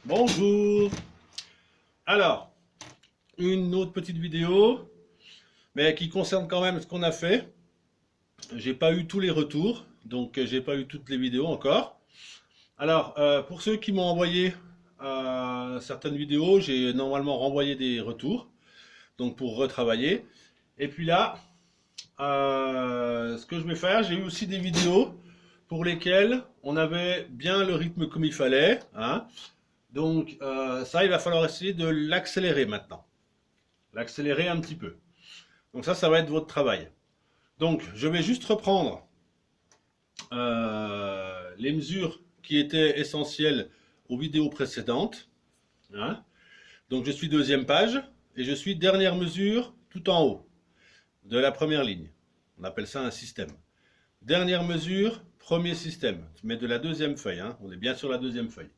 Bonjour. Alors, une autre petite vidéo, mais qui concerne quand même ce qu'on a fait. J'ai pas eu tous les retours, donc j'ai pas eu toutes les vidéos encore. Alors, pour ceux qui m'ont envoyé certaines vidéos, j'ai normalement renvoyé des retours, donc pour retravailler. Et puis là, ce que je vais faire, j'ai eu aussi des vidéos pour lesquelles on avait bien le rythme comme il fallait, hein. Donc ça, il va falloir essayer de l'accélérer maintenant. L'accélérer un petit peu. Donc ça va être votre travail. Donc je vais juste reprendre les mesures qui étaient essentielles aux vidéos précédentes, hein. Donc je suis deuxième page et je suis dernière mesure tout en haut de la première ligne. On appelle ça un système. Dernière mesure, premier système, mais de la deuxième feuille, hein. On est bien sur la deuxième feuille.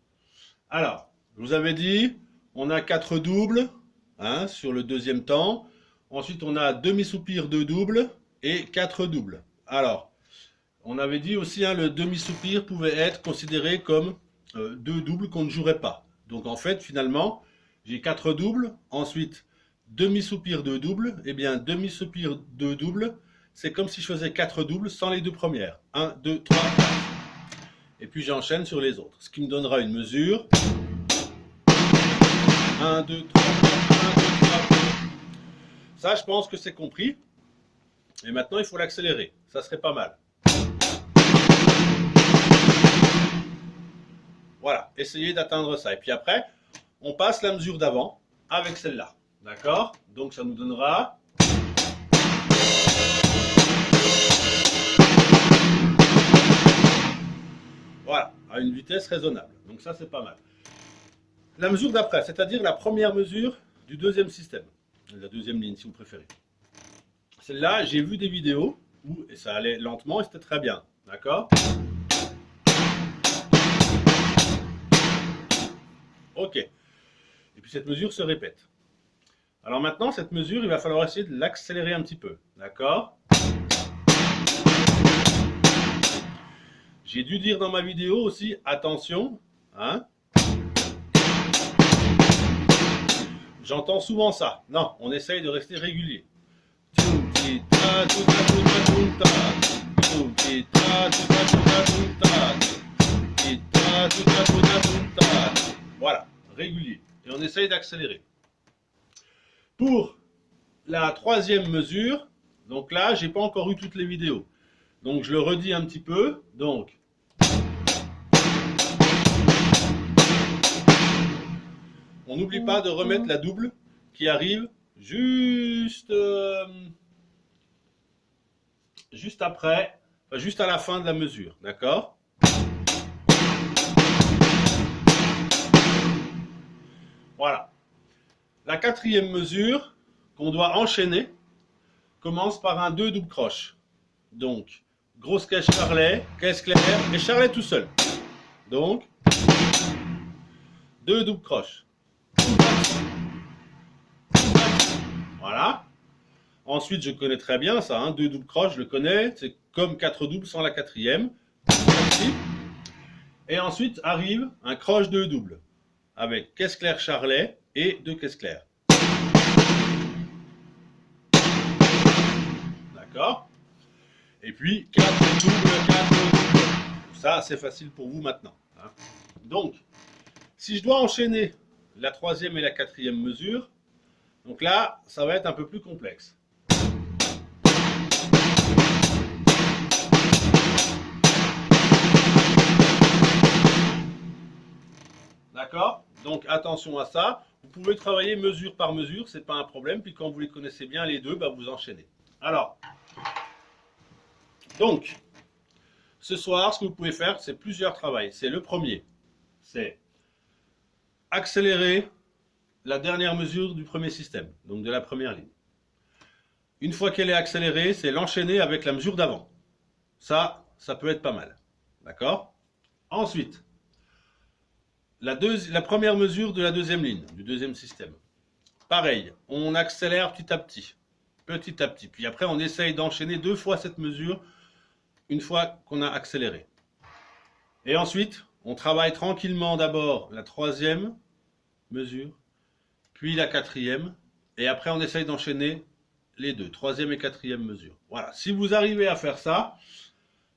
Alors, je vous avais dit, on a 4 doubles, hein, sur le deuxième temps. Ensuite, on a demi-soupir 2 doubles et 4 doubles. Alors, on avait dit aussi, hein, le demi-soupir pouvait être considéré comme 2 doubles qu'on ne jouerait pas. Donc en fait, finalement, j'ai 4 doubles, ensuite demi-soupir 2 doubles. Eh bien, demi-soupir 2 doubles, c'est comme si je faisais 4 doubles sans les deux premières. 1, 2, 3, 4. Et puis j'enchaîne sur les autres, ce qui me donnera une mesure. 1, 2, 3, 1, 2, 3. Ça, je pense que c'est compris. Et maintenant, il faut l'accélérer. Ça serait pas mal. Voilà, essayez d'atteindre ça. Et puis après, on passe la mesure d'avant avec celle-là. D'accord? Donc ça nous donnera... Voilà, à une vitesse raisonnable. Donc ça, c'est pas mal. La mesure d'après, c'est-à-dire la première mesure du deuxième système. La deuxième ligne, si vous préférez. Celle-là, j'ai vu des vidéos où ça allait lentement et c'était très bien. D'accord? Ok. Et puis cette mesure se répète. Alors maintenant, cette mesure, il va falloir essayer de l'accélérer un petit peu. D'accord? J'ai dû dire dans ma vidéo aussi, attention, hein? J'entends souvent ça. Non, on essaye de rester régulier. Voilà, régulier. Et on essaye d'accélérer. Pour la troisième mesure, donc là, j'ai pas encore eu toutes les vidéos. Donc je le redis un petit peu. Donc, on n'oublie pas de remettre la double qui arrive juste après, enfin, juste à la fin de la mesure, d'accord? Voilà. La quatrième mesure qu'on doit enchaîner commence par un 2 double croche. Donc, grosse caisse charlet, caisse claire et charlet tout seul. Donc, 2 double croche. Voilà. Ensuite, je connais très bien ça, hein, 2 doubles croches, je le connais. C'est comme 4 doubles sans la quatrième. Et ensuite arrive un croche 2 doubles avec caisse claire charlet et 2 caisses claires. D'accord? Et puis 4 doubles, 4 doubles. Ça, c'est facile pour vous maintenant, hein. Donc, si je dois enchaîner la troisième et la quatrième mesure, donc là, ça va être un peu plus complexe. D'accord? Donc attention à ça. Vous pouvez travailler mesure par mesure, c'est pas un problème. Puis quand vous les connaissez bien les deux, bah, vous enchaînez. Alors, donc, ce soir, ce que vous pouvez faire, c'est plusieurs travails. C'est le premier, c'est accélérer la dernière mesure du premier système, donc de la première ligne. Une fois qu'elle est accélérée, c'est l'enchaîner avec la mesure d'avant. Ça peut être pas mal. D'accord? Ensuite, la première mesure de la deuxième ligne, du deuxième système. Pareil, on accélère petit à petit. Petit à petit. Puis après, on essaye d'enchaîner 2 fois cette mesure, une fois qu'on a accéléré. Et ensuite, On travaille tranquillement d'abord la troisième mesure, puis la quatrième, et après on essaye d'enchaîner les deux, troisième et quatrième mesure. Voilà, si vous arrivez à faire ça,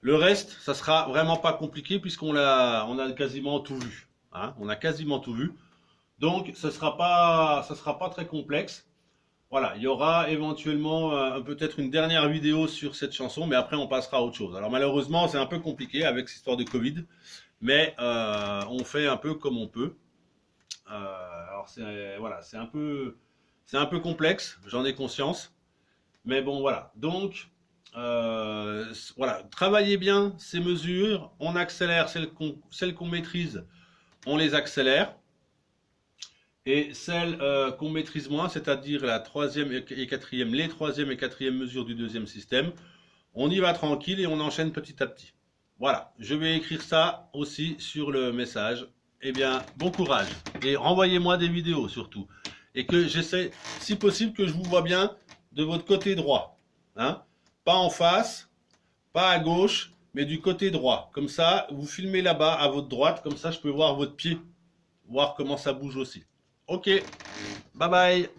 le reste, ça sera vraiment pas compliqué puisqu'on on a quasiment tout vu. Hein, on a quasiment tout vu. Donc, ça sera pas très complexe. Voilà, il y aura éventuellement peut-être une dernière vidéo sur cette chanson, mais après on passera à autre chose. Alors malheureusement, c'est un peu compliqué avec cette histoire de Covid, mais on fait un peu comme on peut. Alors voilà, c'est un peu complexe, j'en ai conscience, mais bon voilà. Donc voilà, travaillez bien ces mesures, on accélère celles qu'on maîtrise, on les accélère. Et celles qu'on maîtrise moins, c'est-à-dire la troisième et quatrième, les troisième et quatrième mesures du deuxième système, on y va tranquille et on enchaîne petit à petit. Voilà, je vais écrire ça aussi sur le message. Eh bien, bon courage et renvoyez-moi des vidéos surtout. Et que j'essaie, si possible, que je vous vois bien de votre côté droit. Hein? Pas en face, pas à gauche, mais du côté droit. Comme ça, vous filmez là-bas à votre droite, comme ça je peux voir votre pied, voir comment ça bouge aussi. Ok, bye bye.